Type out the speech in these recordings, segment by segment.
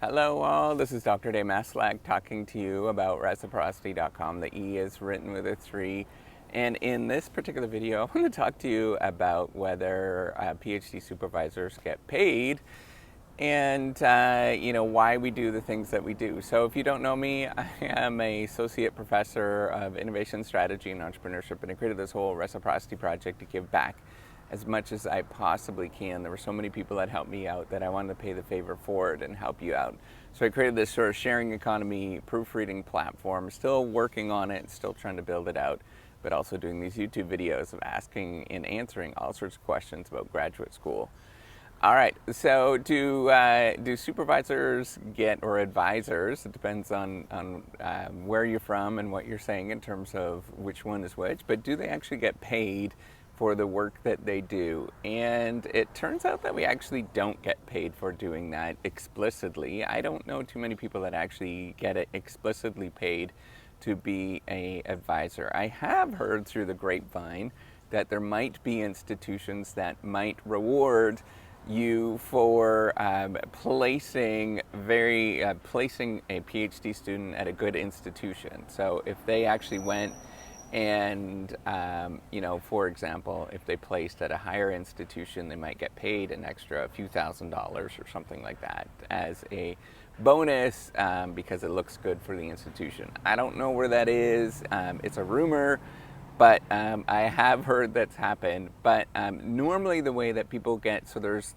Hello all, this is Dr. Dave Maslak talking to you about reciprocity.com. The E is written with a 3. And in this particular video, I want to talk to you about whether PhD supervisors get paid and why we do the things that we do. So if you don't know me, I am an associate professor of innovation strategy and entrepreneurship, and I created this whole reciprocity project to give back as much as I possibly can. There were so many people that helped me out that I wanted to pay the favor forward and help you out. So I created this sort of sharing economy proofreading platform, still working on it, still trying to build it out, but also doing these YouTube videos of asking and answering all sorts of questions about graduate school. All right, so do supervisors get, or advisors, it depends on where you're from and what you're saying in terms of which one is which, but do they actually get paid for the work that they do? And it turns out that we actually don't get paid for doing that explicitly. I don't know too many people that actually get it explicitly paid to be an advisor. I have heard through the grapevine that there might be institutions that might reward you for placing a PhD student at a good institution. So if they actually went and for example, if they placed at a higher institution, they might get paid an extra few $1,000s or something like that as a bonus because it looks good for the institution. I don't know where that is. It's a rumor, but I have heard that's happened. But normally the way that people get, so there's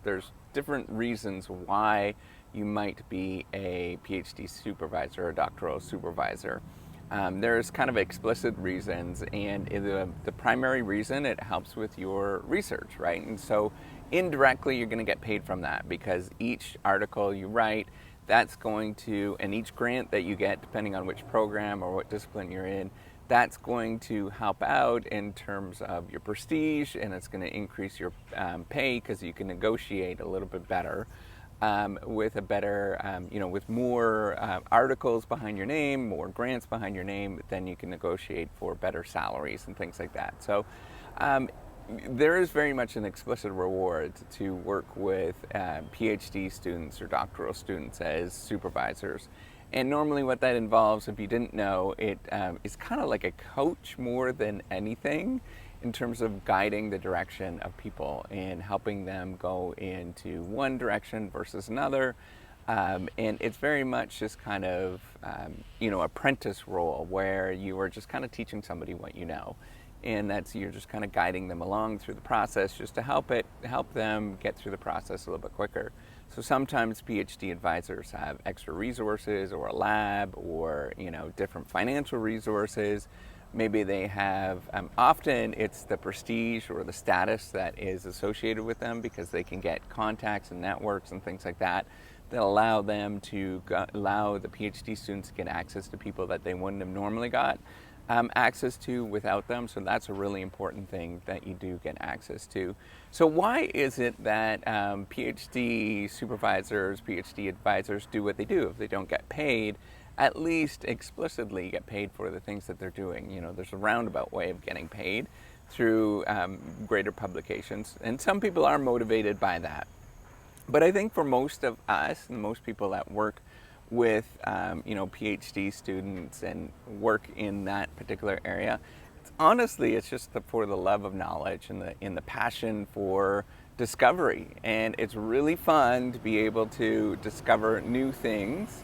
different reasons why you might be a PhD supervisor or doctoral supervisor. There's kind of explicit reasons, and the primary reason, it helps with your research, right? And so indirectly you're going to get paid from that, because each article you write, that's going to, and each grant that you get, depending on which program or what discipline you're in, that's going to help out in terms of your prestige, and it's going to increase your pay because you can negotiate a little bit better with a better, with more articles behind your name, more grants behind your name, then you can negotiate for better salaries and things like that. So there is very much an explicit reward to work with PhD students or doctoral students as supervisors. And normally what that involves, if you didn't know, it is kind of like a coach more than anything in terms of guiding the direction of people and helping them go into one direction versus another. And it's very much just kind of, apprentice role where you are just kind of teaching somebody what you know. And you're just kind of guiding them along through the process just to help them get through the process a little bit quicker. So sometimes PhD advisors have extra resources or a lab or, different financial resources. Maybe they have, often it's the prestige or the status that is associated with them, because they can get contacts and networks and things like that allow them to allow the PhD students to get access to people that they wouldn't have normally got access to without them. So that's a really important thing that you do get access to. So why is it that PhD supervisors, PhD advisors do what they do? If they don't get paid, at least explicitly get paid for the things that they're doing. There's a roundabout way of getting paid through greater publications, and some people are motivated by that. But I think for most of us, and most people that work with PhD students and work in that particular area, honestly, it's just for the love of knowledge and the passion for discovery. And it's really fun to be able to discover new things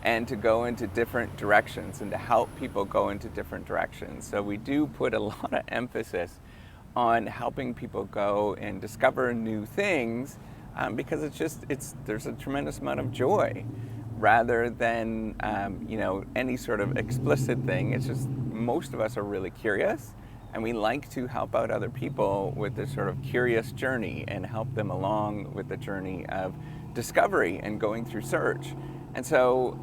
and to go into different directions and to help people go into different directions. So we do put a lot of emphasis on helping people go and discover new things because there's a tremendous amount of joy rather than any sort of explicit thing. It's just most of us are really curious, and we like to help out other people with this sort of curious journey and help them along with the journey of discovery and going through search. And so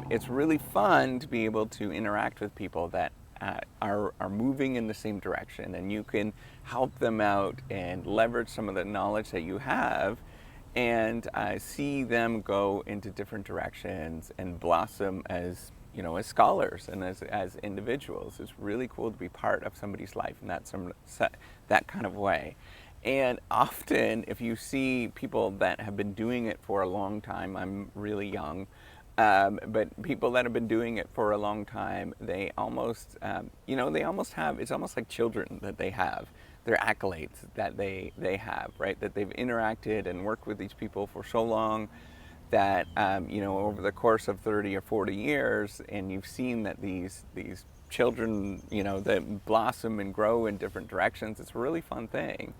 it's really fun to be able to interact with people that are moving in the same direction, and you can help them out and leverage some of the knowledge that you have and see them go into different directions and blossom as as scholars and as individuals. It's really cool to be part of somebody's life in that kind of way. And often, if you see people that have been doing it for a long time, I'm really young, but people that have been doing it for a long time, they almost, they almost have, it's almost like children that they have, their accolades that they have, right? That they've interacted and worked with these people for so long that, over the course of 30 or 40 years, and you've seen that these children, that blossom and grow in different directions. It's a really fun thing.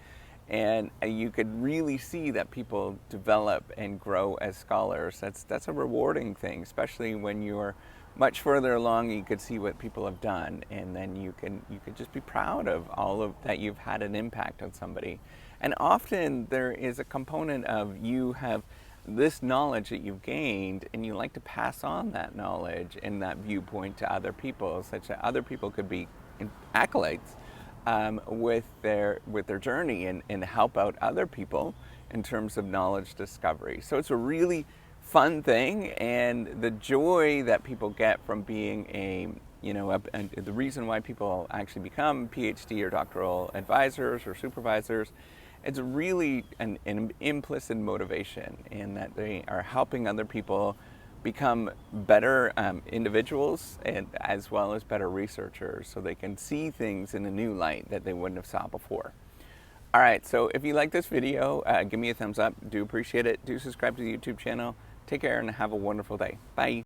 And you could really see that people develop and grow as scholars. That's a rewarding thing, especially when you're much further along. You could see what people have done, and then you could just be proud of all of that. You've had an impact on somebody, and often there is a component of you have this knowledge that you've gained, and you like to pass on that knowledge and that viewpoint to other people, such that other people could be accolades with their journey, and help out other people in terms of knowledge discovery. So it's a really fun thing, and the joy that people get from being the reason why people actually become PhD or doctoral advisors or supervisors, it's really an implicit motivation in that they are helping other people become better individuals, and as well as better researchers, so they can see things in a new light that they wouldn't have saw before. All right, so if you like this video, give me a thumbs up. Do appreciate it. Do subscribe to the YouTube channel. Take care and have a wonderful day. Bye.